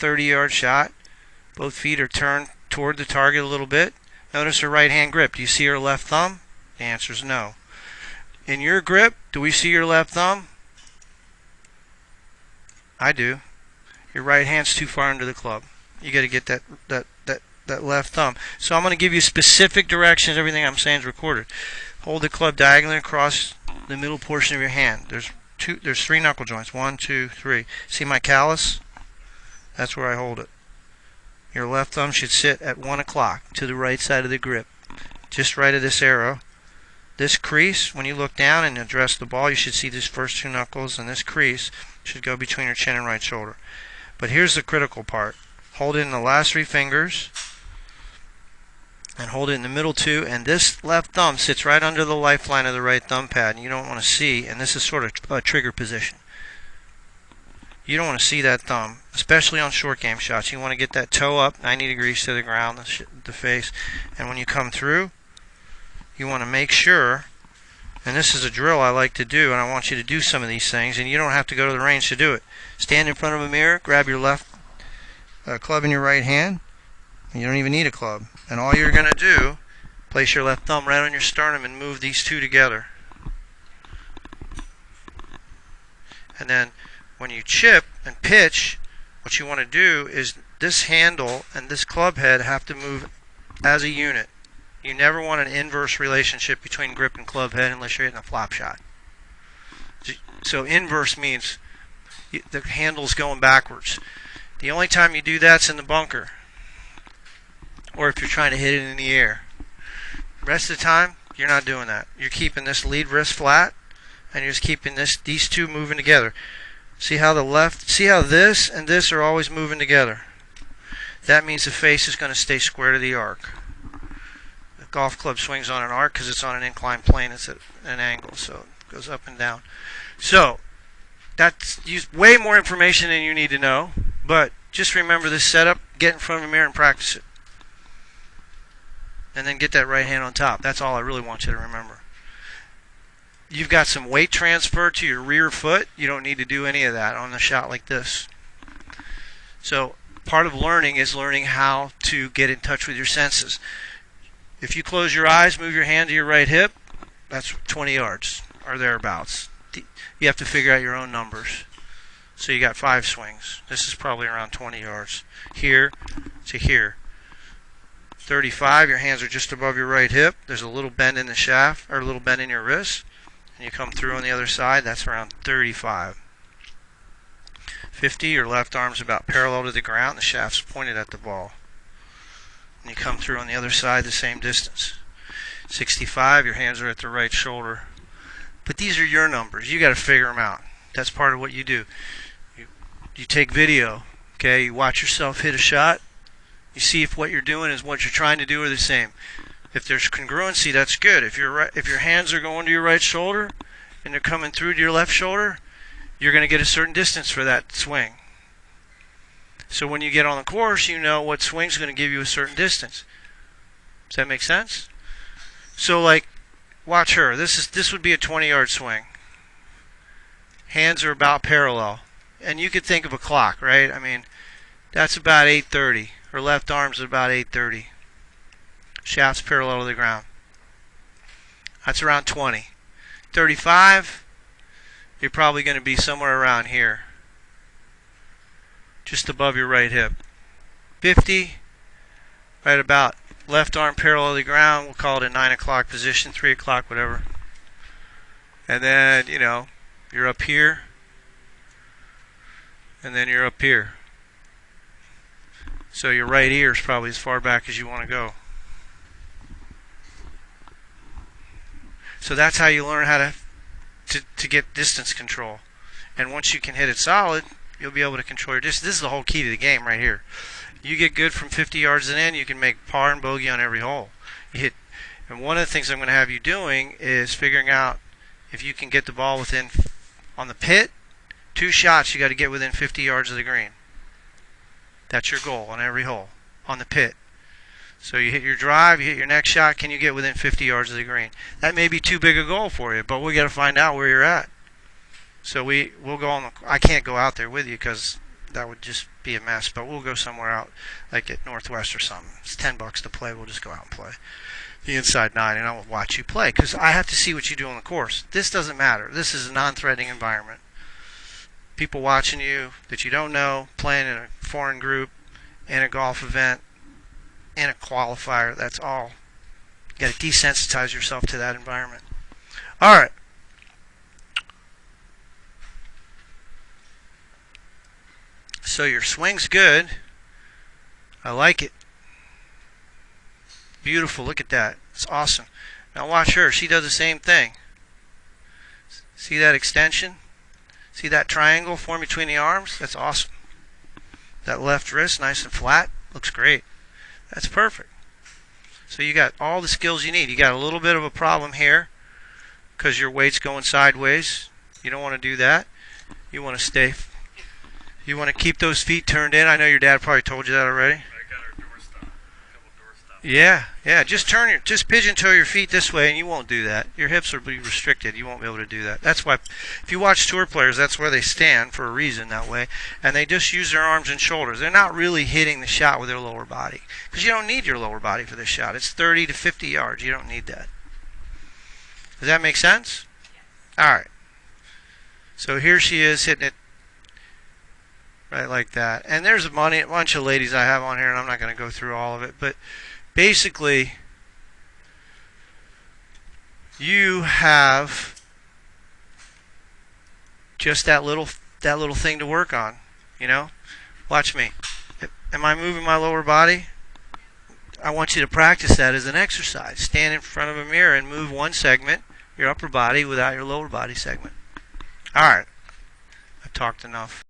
30-yard shot. Both feet are turned toward the target a little bit. Notice her right hand grip. Do you see her left thumb? The answer is no. In your grip, do we see your left thumb? I do. Your right hand's too far into the club. You got to get that left thumb. So I'm going to give you specific directions. Everything I'm saying is recorded. Hold the club diagonally across the middle portion of your hand. There's 3 knuckle joints. 1, 2, 3. See my callus? That's where I hold it. Your left thumb should sit at 1 o'clock to the right side of the grip, just right of this arrow. This crease, when you look down and address the ball, you should see these first 2 knuckles, and this crease should go between your chin and right shoulder. But here's the critical part. Hold it in the last 3 fingers, and hold it in the middle 2, and this left thumb sits right under the lifeline of the right thumb pad, and you don't want to see, and this is sort of a trigger position. You don't want to see that thumb, especially on short game shots. You want to get that toe up 90 degrees to the ground, the face, and when you come through, you want to make sure, and this is a drill I like to do, and I want you to do some of these things, and you don't have to go to the range to do it. Stand in front of a mirror, grab your left club in your right hand, and you don't even need a club. And all you're going to do, place your left thumb right on your sternum and move these 2 together. And then when you chip and pitch, what you want to do is this handle and this club head have to move as a unit. You never want an inverse relationship between grip and club head unless you're hitting a flop shot. So inverse means the handle's going backwards. The only time you do that's in the bunker, or if you're trying to hit it in the air. The rest of the time, you're not doing that. You're keeping this lead wrist flat, and you're just keeping these 2 moving together. See how this and this are always moving together. That means the face is going to stay square to the arc. The golf club swings on an arc because it's on an inclined plane. It's at an angle, so it goes up and down. So that's way more information than you need to know, but just remember this setup, get in front of a mirror and practice it. And then get that right hand on top. That's all I really want you to remember. You've got some weight transfer to your rear foot. You don't need to do any of that on a shot like this. So part of learning is learning how to get in touch with your senses. If you close your eyes, move your hand to your right hip, that's 20 yards or thereabouts. You have to figure out your own numbers. So you got 5 swings. This is probably around 20 yards. Here to here. 35, your hands are just above your right hip. There's a little bend in the shaft, or a little bend in your wrist. And you come through on the other side, that's around 35. 50, your left arm's about parallel to the ground, the shaft's pointed at the ball. And you come through on the other side the same distance. 65, your hands are at the right shoulder. But these are your numbers. You got to figure them out. That's part of what you do. You take video, okay? You watch yourself hit a shot. You see if what you're doing is what you're trying to do are the same. If there's congruency, that's good. If your hands are going to your right shoulder and they're coming through to your left shoulder, you're going to get a certain distance for that swing. So when you get on the course, you know what swing's going to give you a certain distance. Does that make sense? So like, watch her. This would be a 20-yard swing. Hands are about parallel. And you could think of a clock, right? I mean, that's about 8:30. Her left arm's at about 8:30. Shaft's parallel to the ground. That's around 20. 35, you're probably going to be somewhere around here. Just above your right hip. 50, right about left arm parallel to the ground. We'll call it a 9 o'clock position, 3 o'clock, whatever. And then, you know, you're up here. And then you're up here. So your right ear is probably as far back as you want to go. So that's how you learn how to get distance control. And once you can hit it solid, you'll be able to control your distance. This is the whole key to the game right here. You get good from 50 yards and in, you can make par and bogey on every hole. You hit, and one of the things I'm going to have you doing is figuring out if you can get the ball within, on the pit, 2 shots you got to get within 50 yards of the green. That's your goal on every hole, on the pit. So you hit your drive, you hit your next shot, can you get within 50 yards of the green? That may be too big a goal for you, but we got to find out where you're at. So we'll go on. I can't go out there with you because that would just be a mess. But we'll go somewhere out, like at Northwest or something. It's $10 to play. We'll just go out and play the inside 9, and I will watch you play because I have to see what you do on the course. This doesn't matter. This is a non-threatening environment. People watching you that you don't know, playing in a foreign group, in a golf event, in a qualifier. That's all. You got to desensitize yourself to that environment. All right. So your swing's good. I like it. Beautiful. Look at that. It's awesome. Now watch her. She does the same thing. See that extension? See that triangle form between the arms? That's awesome. That left wrist nice and flat. Looks great. That's perfect. So you got all the skills you need. You got a little bit of a problem here because your weight's going sideways. You don't want to do that. You want to stay. You want to keep those feet turned in. I know your dad probably told you that already. Yeah. Just pigeon toe your feet this way, and you won't do that. Your hips will be restricted. You won't be able to do that. That's why, if you watch tour players, that's where they stand for a reason that way, and they just use their arms and shoulders. They're not really hitting the shot with their lower body because you don't need your lower body for this shot. It's 30 to 50 yards. You don't need that. Does that make sense? All right. So here she is hitting it right like that, and there's a bunch of ladies I have on here, and I'm not going to go through all of it, but basically, you have just that little thing to work on. You know, watch me. Am I moving my lower body? I want you to practice that as an exercise. Stand in front of a mirror and move one segment, your upper body, without your lower body segment. All right, I've talked enough.